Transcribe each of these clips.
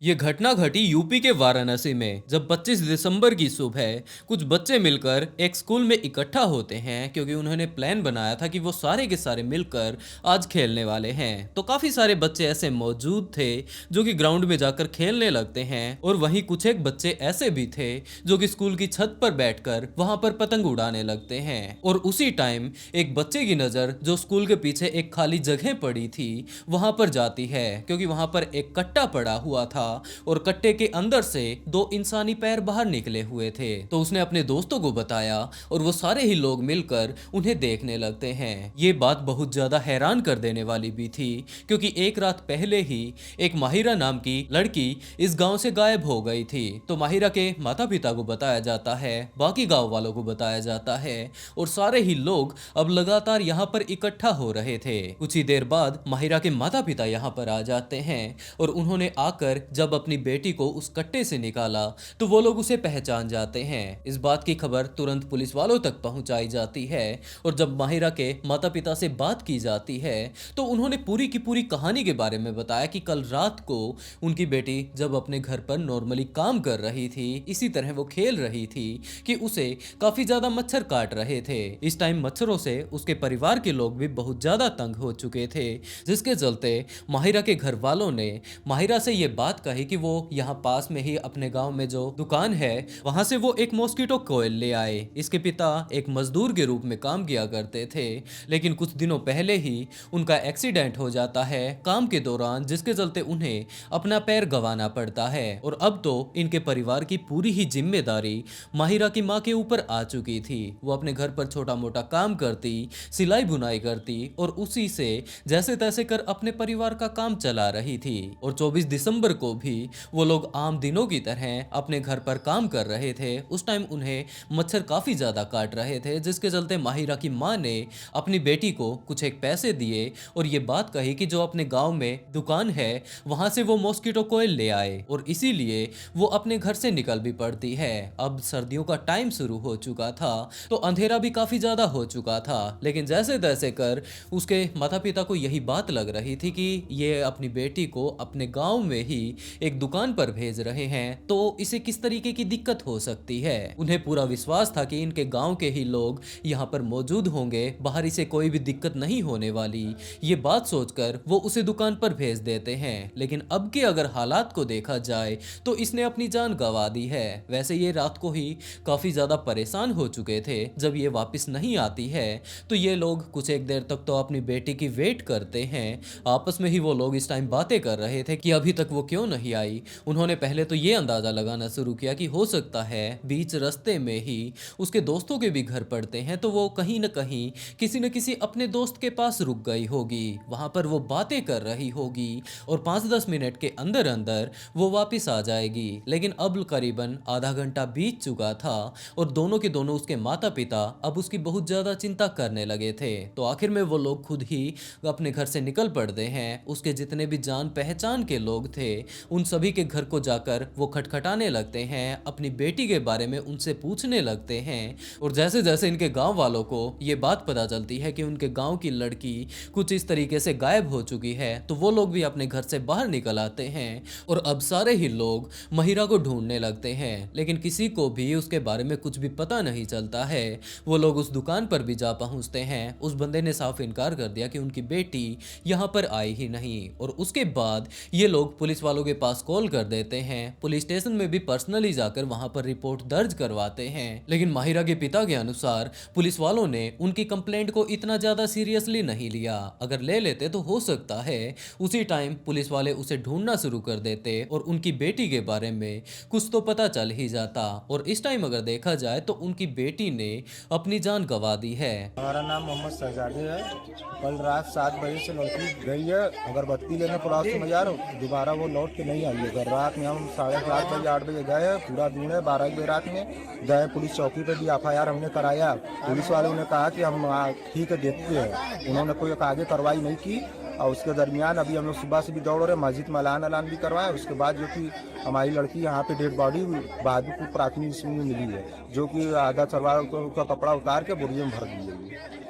ये घटना घटी यूपी के वाराणसी में जब 25 दिसंबर की सुबह कुछ बच्चे मिलकर एक स्कूल में इकट्ठा होते हैं क्योंकि उन्होंने प्लान बनाया था कि वो सारे के सारे मिलकर आज खेलने वाले हैं। तो काफी सारे बच्चे ऐसे मौजूद थे जो कि ग्राउंड में जाकर खेलने लगते हैं और वहीं कुछ एक बच्चे ऐसे भी थे जो कि स्कूल की छत पर बैठकर वहां पर पतंग उड़ाने लगते हैं। और उसी टाइम एक बच्चे की नजर जो स्कूल के पीछे एक खाली जगह पड़ी थी वहां पर जाती है क्योंकि वहां पर एक कट्टा पड़ा हुआ था और कट्टे के अंदर से दो इंसानी पैर बाहर निकले हुए थे। तो उसने अपने दोस्तों को बताया और वो सारे ही लोग मिलकर उन्हें देखने लगते हैं। ये बात बहुत ज्यादा हैरान कर देने वाली भी थी क्योंकि एक रात पहले ही एक माहिरा नाम की लड़की इस गांव से गायब हो गई थी। तो माहिरा के माता पिता को बताया जाता है, बाकी गांव वालों को बताया जाता है और सारे ही लोग अब लगातार यहाँ पर इकट्ठा हो रहे थे। कुछ ही देर बाद माहिरा के माता पिता यहाँ पर आ जाते हैं और उन्होंने आकर जब अपनी बेटी को उस कट्टे से निकाला तो वो लोग उसे पहचान जाते हैं। इस बात की खबर तुरंत पुलिस वालों तक पहुंचाई जाती है और जब माहिरा के माता पिता से बात की जाती है तो उन्होंने पूरी की पूरी कहानी के बारे में बताया कि कल रात को उनकी बेटी जब अपने घर पर नॉर्मली काम कर रही थी, इसी तरह वो खेल रही थी कि उसे काफी ज्यादा मच्छर काट रहे थे। इस टाइम मच्छरों से उसके परिवार के लोग भी बहुत ज्यादा तंग हो चुके थे, जिसके चलते माहिरा के घर वालों ने माहिरा से ये बात कही कि वो यहाँ पास में ही अपने गांव में जो दुकान है वहां से वो एक मॉस्किटो कोयल ले आए। इसके पिता एक मजदूर के रूप में काम किया करते थे, लेकिन कुछ दिनों पहले ही उनका एक्सीडेंट हो जाता है काम के दौरान, जिसके चलते उन्हें अपना पैर गंवाना पड़ता है और अब तो इनके परिवार की पूरी ही जिम्मेदारी माहिरा की माँ के ऊपर आ चुकी थी। वो अपने घर पर छोटा मोटा काम करती, सिलाई बुनाई करती और उसी से जैसे तैसे कर अपने परिवार का काम चला रही थी। और 24 दिसंबर को भी वो लोग आम दिनों की तरह अपने घर पर काम कर रहे थे। उस टाइम उन्हें मच्छर काफी ज्यादा काट रहे थे, जिसके चलते माहिरा की माँ ने अपनी बेटी को कुछ एक पैसे दिए और ये बात कही कि जो अपने गांव में दुकान है वहां से वो मॉस्किटो कोयल ले आए और इसीलिए वो अपने घर से निकल भी पड़ती है। अब सर्दियों का टाइम शुरू हो चुका था तो अंधेरा भी काफी ज्यादा हो चुका था, लेकिन जैसे तैसे कर उसके माता पिता को यही बात लग रही थी कि ये अपनी बेटी को अपने गांव में ही एक दुकान पर भेज रहे हैं तो इसे किस तरीके की दिक्कत हो सकती है। उन्हें पूरा विश्वास था कि इनके गांव के ही लोग यहाँ पर मौजूद होंगे, बाहर इसे कोई भी दिक्कत नहीं होने वाली। ये बात सोचकर वो उसे दुकान पर भेज देते हैं, लेकिन अब के अगर हालात को देखा जाए तो इसने अपनी जान गंवा दी है। वैसे ये रात को ही काफी ज्यादा परेशान हो चुके थे। जब ये वापस नहीं आती है तो ये लोग कुछ एक देर तक तो अपनी बेटी की वेट करते हैं। आपस में ही वो लोग इस टाइम बातें कर रहे थे कि अभी तक वो क्यों नहीं आई। उन्होंने पहले तो ये अंदाजा लगाना शुरू किया कि हो सकता है बीच रास्ते में ही उसके दोस्तों के भी घर पड़ते हैं तो वो कहीं न कहीं किसी न किसी अपने दोस्त के पास रुक गई होगी, वहां पर वो बातें कर रही होगी और 5-10 मिनट के अंदर अंदर वो वापस आ जाएगी। लेकिन अब करीबन आधा घंटा बीत चुका था और दोनों के दोनों उसके माता पिता अब उसकी बहुत ज्यादा चिंता करने लगे थे। तो आखिर में वो लोग खुद ही अपने घर से निकल पड़ते हैं। उसके जितने भी जान पहचान के लोग थे उन सभी के घर को जाकर वो खटखटाने लगते हैं, अपनी बेटी के बारे में उनसे पूछने लगते हैं। और जैसे जैसे इनके गांव वालों को ये बात पता चलती है कि उनके गांव की लड़की कुछ इस तरीके से गायब हो चुकी है तो वो लोग भी अपने घर से बाहर निकल आते हैं और अब सारे ही लोग महिरा को ढूंढने लगते हैं, लेकिन किसी को भी उसके बारे में कुछ भी पता नहीं चलता है। वो लोग उस दुकान पर भी जा पहुंचते हैं। उस बंदे ने साफ इनकार कर दिया कि उनकी बेटी यहाँ पर आई ही नहीं और उसके बाद ये लोग पुलिस वालों के पास कॉल कर देते हैं। पुलिस स्टेशन में भी पर्सनली जाकर वहां पर रिपोर्ट दर्ज करवाते हैं, लेकिन माहिरा के पिता के अनुसार पुलिस वालों ने उनकी कंप्लेंट को इतना ज्यादा सीरियसली नहीं लिया। अगर ले लेते तो हो सकता है उसी टाइम पुलिस वाले उसे ढूंढना शुरू कर देते और उनकी बेटी के बारे में कुछ तो पता चल ही जाता। और इस टाइम अगर देखा जाए तो उनकी बेटी ने अपनी जान गंवा दी है। हमारा नाम मोहम्मद शहजादी है। कल रात 7 बजे से लड़की गई है अगरबत्ती लेने पुरास से मजार, दोबारा वो लौट के नहीं आई है। कल रात में हम 7:30 बजे 8 बजे गए, पूरा दिन है 12 बजे रात में गए। पुलिस चौकी पे भी FIR हमने कराया। पुलिस वालों ने कहा कि हम ठीक है देखते हैं, उन्होंने कोई आगे कार्रवाई नहीं की। और उसके दरमियान अभी हम लोग सुबह से भी दौड़ रहे, मस्जिद में अलान भी करवाया। उसके बाद जो कि हमारी लड़की यहाँ पे डेड बॉडी बहादुरपुर प्राथमिक स्कूल में मिली है, जो कि आधा सलवार का कपड़ा उतार के बोरियो में भर दी है।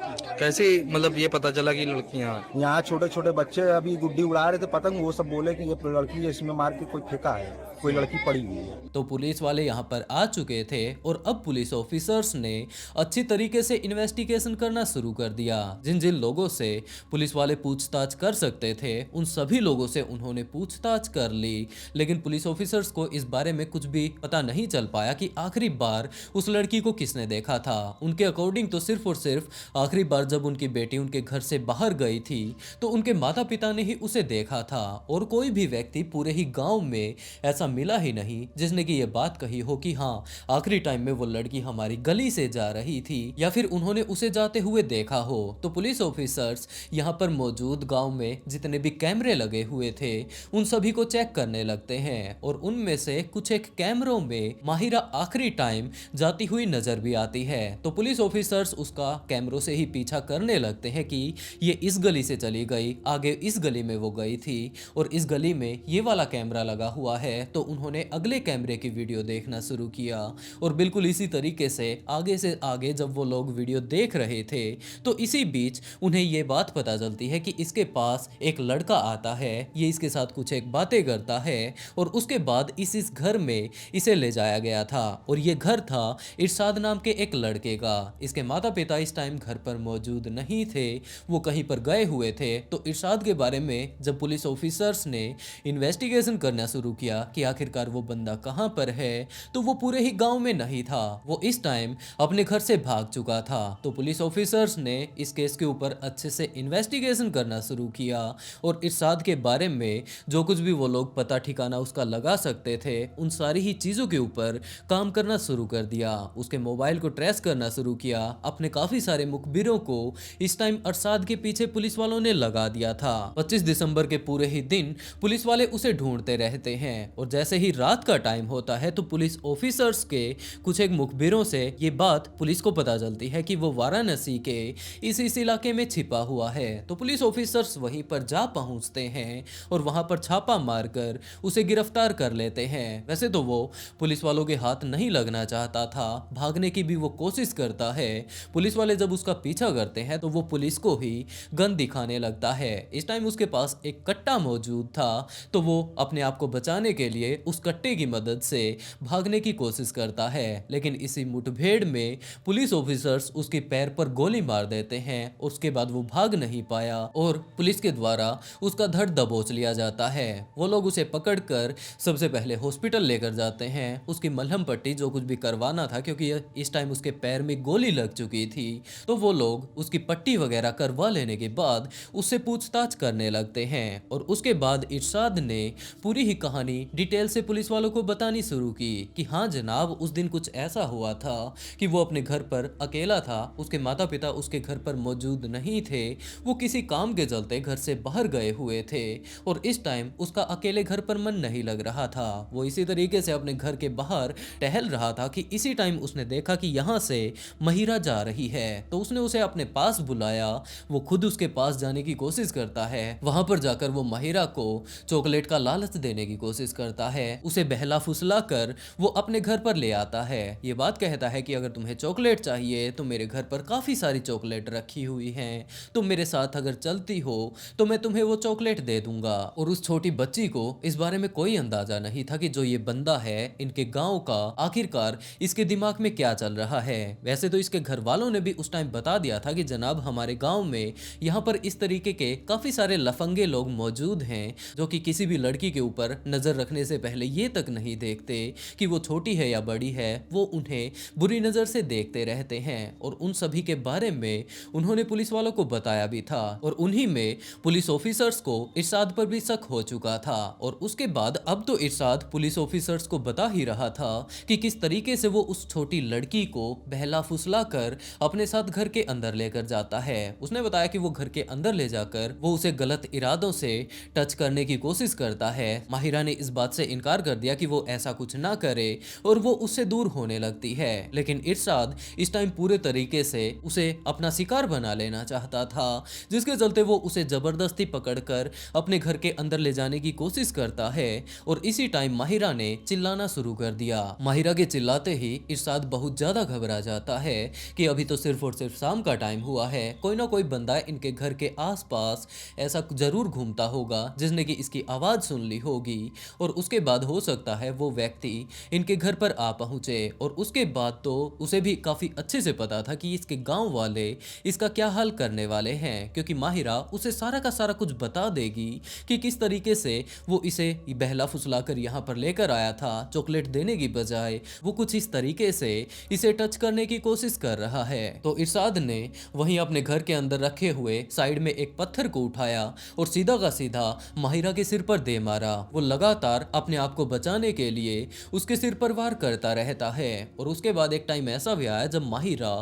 कैसे मतलब ये पता चला कि लड़कियां यहाँ छोटे छोटे बच्चे अभी गुड्डी उड़ा रहे थे पतंग, वो सब बोले कि ये लड़की इसमें मार के कोई फेंका है, कोई लड़की पड़ी हुई है। तो पुलिस वाले यहाँ पर आ चुके थे और अब पुलिस ऑफिसर्स ने अच्छी तरीके से इन्वेस्टिगेशन करना शुरू कर दिया। जिन जिन लोगों से पुलिस वाले पूछताछ कर सकते थे उन सभी लोगों से उन्होंने पूछताछ कर ली, लेकिन पुलिस ऑफिसर्स को इस बारे में कुछ भी पता नहीं चल पाया कि आखिरी बार उस लड़की को किसने देखा था। उनके अकॉर्डिंग तो सिर्फ और सिर्फ आखिरी बार जब उनकी बेटी उनके घर से बाहर गई थी तो उनके माता पिता ने ही उसे देखा था, और कोई भी व्यक्ति पूरे ही गांव में ऐसा मिला ही नहीं जिसने कि ये बात कही हो कि हाँ आखिरी टाइम में वो लड़की हमारी गली से जा रही थी या फिर उन्होंने उसे जाते हुए देखा हो। तो पुलिस ऑफिसर्स यहाँ पर मौजूद गांव में जितने भी कैमरे लगे हुए थे उन सभी को चेक करने लगते हैं, और उनमें से कुछ एक कैमरों में माहिरा आखिरी टाइम जाती हुई नजर भी आती है। तो पुलिस ऑफिसर्स उसका कैमरों से ही पीछा करने लगते हैं कि ये इस गली से चली गई, आगे इस गली में वो गई थी और इस गली में ये वाला कैमरा लगा हुआ है। तो उन्होंने अगले कैमरे की वीडियो देखना शुरू किया और बिल्कुल इसी तरीके से आगे जब वो लोग वीडियो देख रहे थे तो इसी बीच उन्हें ये बात पता चलती है कि इसके पास एक लड़का आता है, ये इसके साथ कुछ एक बातें करता है और उसके बाद इस घर में इसे ले जाया गया था, और ये घर था इरशाद नाम के एक लड़के का। इसके माता पिता इस टाइम घर पर मौजूद नहीं थे, वो कहीं पर गए हुए थे। तो इरशाद के बारे में जब पुलिस ऑफिसर्स ने इन्वेस्टिगेशन करना शुरू किया कि आखिरकार वो बंदा कहाँ पर है, तो वो पूरे ही गांव में नहीं था, वो इस टाइम अपने घर से भाग चुका था। तो पुलिस ऑफिसर्स ने इस केस के ऊपर अच्छे से इन्वेस्टिगेशन करना शुरू किया और इरशाद के बारे में जो कुछ भी वो लोग पता ठिकाना उसका लगा सकते थे उन सारी ही चीज़ों के ऊपर काम करना शुरू कर दिया। उसके मोबाइल को ट्रेस करना शुरू किया, अपने काफ़ी सारे मुखबिरों को इस टाइम इरशाद के पीछे पुलिस वालों ने लगा दिया था। 25 दिसंबर के पूरे ही दिन पुलिस वाले उसे ढूंढते रहते हैं, और जैसे ही रात का टाइम होता है तो पुलिस ऑफिसर्स के कुछ एक मुखबिरों से ये बात पुलिस को पता चलती है कि वो वाराणसी के इस इलाके में छिपा हुआ है। तो पुलिस ऑफिसर्स वहीं पर जा पहुंचते हैं और वहां पर छापा मारकर उसे गिरफ्तार कर लेते हैं। वैसे तो वो पुलिस वालों के हाथ नहीं लगना चाहता था, भागने की भी वो कोशिश करता है। पुलिस वाले जब उसका पीछा करते हैं तो वो पुलिस को ही गन दिखाने लगता है। इस टाइम उसके पास एक कट्टा मौजूद था, तो वो अपने आप को बचाने के लिए उस कट्टे की मदद से भागने की कोशिश करता है, लेकिन इसी मुठभेड़ में पुलिस ऑफिसर्स उसके पैर पर गोली मार देते हैं। उसके बाद वो भाग नहीं पाया और पुलिस के द्वारा उसका धड़ दबोच लिया जाता है। वो लोग उसे पकड़कर सबसे पहले हॉस्पिटल लेकर जाते हैं, उसकी मलहम पट्टी जो कुछ भी करवाना था, क्योंकि इस टाइम उसके पैर में गोली लग चुकी थी। तो वो लोग उसकी पट्टी वगैरह करवा लेने के बाद उससे पूछताछ करने लगते हैं, और उसके बाद इरशाद ने पूरी ही कहानी डिटेल से पुलिस वालों को बतानी शुरू की कि हाँ जनाब, उस दिन कुछ ऐसा हुआ था कि वो अपने घर पर अकेला था, उसके माता पिता उसके घर पर मौजूद नहीं थे, वो किसी काम के चलते घर से बाहर गए हुए थे और इस टाइम उसका अकेले घर पर मन नहीं लग रहा था। वो इसी तरीके से अपने घर के बाहर टहल रहा था कि इसी टाइम उसने देखा कि यहाँ से महिरा जा रही है। तो उसने उसे अपने पास बुलाया, वो खुद उसके पास जाने की कोशिश करता है। वहां पर जाकर वो महिरा को चॉकलेट का लालच देने की कोशिश करता है, उसे बहला फुसला कर वो अपने घर पर ले आता है। ये बात कहता है कि अगर तुम्हें चॉकलेट चाहिए तो मेरे घर पर काफी सारी चॉकलेट रखी हुई हैं, तुम मेरे साथ अगर चलती हो तो मैं तुम्हें वो चॉकलेट दे दूंगा। और उस छोटी बच्ची को इस बारे में कोई अंदाजा नहीं था कि जो ये बंदा है इनके गांव का, आखिरकार इसके दिमाग में क्या चल रहा है। वैसे तो इसके घर वालों ने भी उस टाइम बता दिया था कि जनाब हमारे गांव में यहाँ पर इस तरीके के काफी सारे लफंगे लोग मौजूद हैं जो कि किसी भी लड़की के ऊपर नजर रखने से पहले ये तक नहीं देखते कि वो छोटी है या बड़ी है, वो उन्हें बुरी नजर से देखते रहते हैं। और उन सभी के बारे में उन्होंने पुलिस वालों को बताया भी था, और उन्हीं में पुलिस ऑफिसर्स को इरशाद पर भी शक हो चुका था। और उसके बाद अब तो इरशाद पुलिस ऑफिसर्स को बता ही रहा था कि किस तरीके से वो उस छोटी लड़की को बहला फुसला कर अपने साथ घर के अंदर लेकर जाता है। उसने बताया कि वो घर के अंदर ले जाकर वो उसे गलत इरादों से टच करने की कोशिश करता है। माहिरा ने इस बात से इनकार कर दिया कि वो ऐसा कुछ ना करे और वो उससे दूर होने लगती है, लेकिन इरशाद इस टाइम पूरे तरीके से उसे अपना शिकार बना लेना चाहता था, जिसके चलते वो उसे जबरदस्ती पकड़कर अपने घर के अंदर ले जाने की कोशिश करता है। और इसी टाइम माहिरा ने चिल्लाना शुरू कर दिया। माहिरा के चिल्लाते ही इरशाद बहुत ज्यादा घबरा जाता है कि अभी तो सिर्फ और सिर्फ शाम का टाइम टाइम हुआ है, कोई ना कोई बंदा इनके घर के आसपास ऐसा जरूर घूमता होगा जिसने कि इसकी आवाज़ सुन ली होगी और उसके बाद हो सकता है वो व्यक्ति इनके घर पर आ पहुँचे और उसके बाद तो उसे भी काफ़ी अच्छे से पता था कि इसके गांव वाले इसका क्या हाल करने वाले हैं, क्योंकि माहिरा उसे सारा का सारा कुछ बता देगी कि किस तरीके से वो इसे बहला फुसला कर यहाँ पर लेकर आया था। चॉकलेट देने की बजाय वो कुछ इस तरीके से इसे टच करने की कोशिश कर रहा है। तो इरशाद ने वहीं अपने घर के अंदर रखे हुए साइड में एक पत्थर को उठाया और सीधा का सीधा माहिरा के सिर पर दे मारा। वो लगातार अपने आप को बचाने के लिए उसके सिर पर वार करता रहता है और उसके बाद एक टाइम ऐसा भी आया जब माहिरा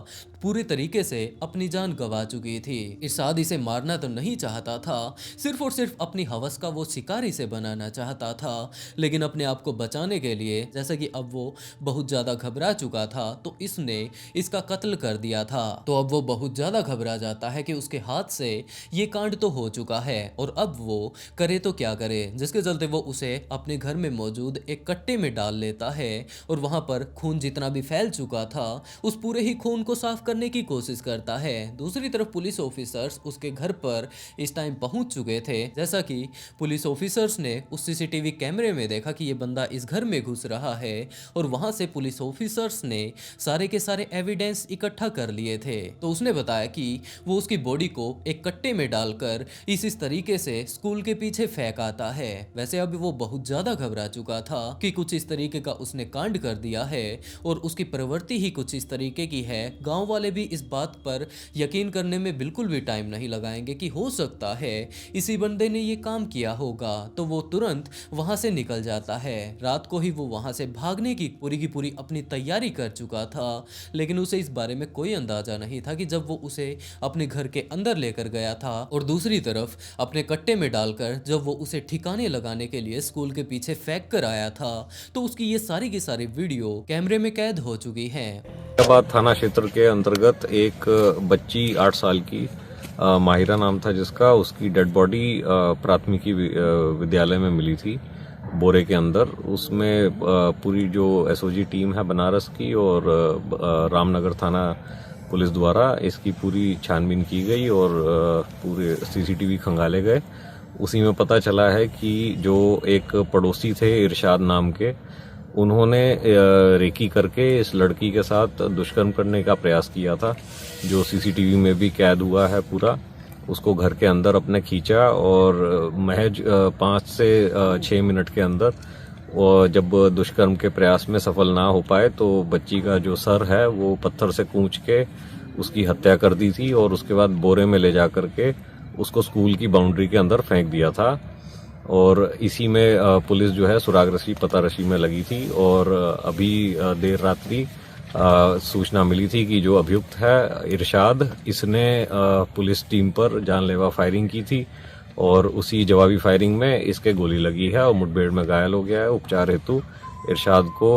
पूरी तरीके से अपनी जान गंवा चुकी थी। इरशाद इसे मारना तो नहीं चाहता था, सिर्फ और सिर्फ अपनी हवस का वो शिकार इसे बनाना चाहता था, लेकिन अपने आप को बचाने के लिए जैसा कि अब वो बहुत ज़्यादा घबरा चुका था तो इसने इसका कत्ल कर दिया था। तो अब वो बहुत ज़्यादा घबरा जाता है कि उसके हाथ से ये कांड तो हो चुका है और अब वो करे तो क्या करे, जिसके चलते वो उसे अपने घर में मौजूद एक कट्टे में डाल लेता है और वहाँ पर खून जितना भी फैल चुका था उस पूरे ही खून को साफ करने की कोशिश करता है। दूसरी तरफ पुलिस ऑफिसर्स उसके घर पर इस टाइम पहुंच चुके थे। जैसा कि पुलिस ऑफिसर्स ने उस सीसीटीवी कैमरे में देखा कि ये बंदा इस घर में घुस रहा है और वहां से पुलिस ऑफिसर्स ने सारे के सारे एविडेंस इकट्ठा कर लिए थे। तो उसने बताया कि वो उसकी बॉडी को एक कट्टे में डालकर इस तरीके से स्कूल के पीछे फेंक आता है। वैसे अभी वो बहुत ज्यादा घबरा चुका था कि कुछ इस तरीके का उसने कांड कर दिया है और उसकी प्रवृत्ति ही कुछ इस तरीके की है। गांव वाले भी इस बात पर यकीन करने में बिल्कुल भी टाइम नहीं लगाएंगे कि हो सकता है इसी बंदे ने ये काम किया होगा। तो वो तुरंत वहां से निकल जाता है। रात को ही वो वहां से भागने की पूरी अपनी तैयारी कर चुका था, लेकिन उसे इस बारे में कोई अंदाजा नहीं था कि जब वो उसे अपने घर के अंदर लेकर गया था और दूसरी तरफ अपने कट्टे में डालकर जब वो उसे ठिकाने लगाने के लिए स्कूल के पीछे फेंक कर आया था तो उसकी ये सारी की सारी वीडियो कैमरे में कैद हो चुकी है। फरीदाबाद थाना क्षेत्र के अंतर्गत एक बच्ची 8 साल की माहिरा नाम था जिसका, उसकी डेड बॉडी प्राथमिकी विद्यालय में मिली थी बोरे के अंदर। उसमें पूरी जो एसओजी टीम है बनारस की और रामनगर थाना पुलिस द्वारा इसकी पूरी छानबीन की गई और पूरे सीसीटीवी खंगाले गए। उसी में पता चला है कि जो एक पड़ोसी थे इरशाद नाम के, उन्होंने रेकी करके इस लड़की के साथ दुष्कर्म करने का प्रयास किया था, जो सीसीटीवी में भी कैद हुआ है पूरा। उसको घर के अंदर अपने खींचा और महज 5 से 6 मिनट के अंदर और जब दुष्कर्म के प्रयास में सफल ना हो पाए तो बच्ची का जो सर है वो पत्थर से कूच के उसकी हत्या कर दी थी और उसके बाद बोरे में ले जा करके उसको स्कूल की बाउंड्री के अंदर फेंक दिया था। और इसी में पुलिस जो है सुरागरसी पतारसी में लगी थी और अभी देर रात्रि सूचना मिली थी कि जो अभियुक्त है इरशाद, इसने पुलिस टीम पर जानलेवा फायरिंग की थी और उसी जवाबी फायरिंग में इसके गोली लगी है और मुठभेड़ में घायल हो गया है। उपचार हेतु इरशाद को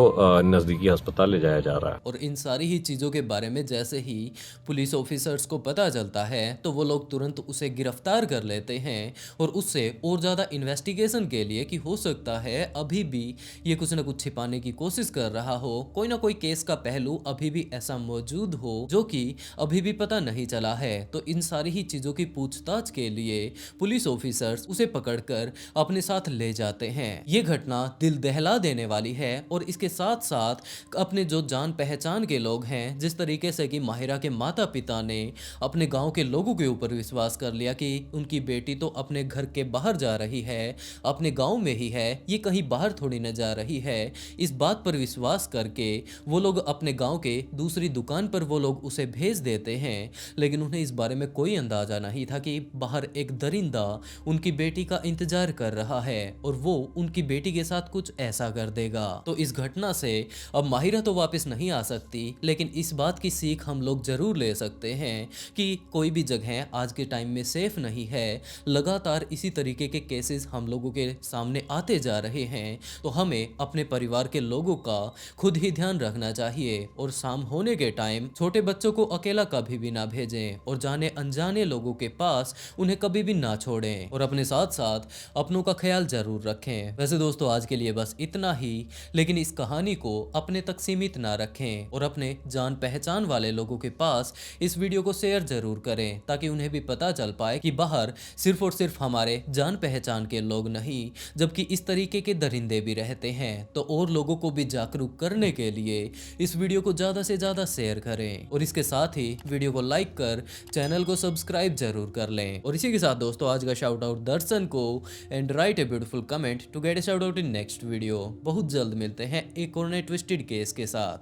नज़दीकी अस्पताल ले जाया जा रहा है। और इन सारी ही चीज़ों के बारे में जैसे ही पुलिस ऑफिसर्स को पता चलता है तो वो लोग तुरंत उसे गिरफ्तार कर लेते हैं और उससे और ज़्यादा इन्वेस्टिगेशन के लिए कि हो सकता है अभी भी ये कुछ ना कुछ छिपाने की कोशिश कर रहा हो, कोई ना कोई केस का पहलू अभी भी ऐसा मौजूद हो जो कि अभी भी पता नहीं चला है। तो इन सारी ही चीज़ों की पूछताछ के लिए पुलिस ऑफिसर्स उसे पकड़कर अपने साथ ले जाते हैं। ये घटना दिल दहला देने वाली है और इसके साथ साथ अपने जो जान पहचान के लोग हैं, जिस तरीके से कि माहिरा के माता पिता ने अपने गांव के लोगों के ऊपर विश्वास कर लिया कि उनकी बेटी तो अपने घर के बाहर जा रही है, अपने गांव में ही है, ये कहीं बाहर थोड़ी न जा रही है। इस बात पर विश्वास करके वो लोग अपने गांव के दूसरी दुकान पर वो लोग उसे भेज देते हैं, लेकिन उन्हें इस बारे में कोई अंदाजा नहीं था कि बाहर एक दरिंदा उनकी बेटी का इंतजार कर रहा है और वो उनकी बेटी के साथ कुछ ऐसा कर देगा। तो इस घटना से अब माहिरा तो वापस नहीं आ सकती, लेकिन इस बात की सीख हम लोग जरूर ले सकते हैं कि कोई भी जगह आज के टाइम में सेफ नहीं है। लगातार इसी तरीके के केसेस हम लोगों के सामने आते जा रहे हैं, तो हमें अपने परिवार के लोगों का खुद ही ध्यान रखना चाहिए और शाम होने के टाइम छोटे बच्चों को अकेला कभी भी ना भेजें और जाने अनजाने लोगों के पास उन्हें कभी भी ना छोड़ें और अपने साथ साथ अपनों का ख्याल जरूर रखें। वैसे दोस्तों आज के लिए बस इतना ही। लेकिन इस कहानी को अपने तक सीमित ना रखें और अपने जान पहचान वाले लोगों के पास इस वीडियो को शेयर जरूर करें, ताकि उन्हें भी पता चल पाए कि बाहर सिर्फ और सिर्फ हमारे जान पहचान के लोग नहीं, जबकि इस तरीके के दरिंदे भी रहते हैं। तो और लोगों को भी जागरूक करने के लिए इस वीडियो को ज़्यादा से ज़्यादा शेयर करें और इसके साथ ही वीडियो को लाइक कर चैनल को सब्सक्राइब जरूर कर लें। और इसी के साथ दोस्तों आज का शाउट आउट दर्शन को, and write a beautiful comment to get a shout out in next video. बहुत जल्द मिलते हैं एक और नए ट्विस्टेड केस के साथ।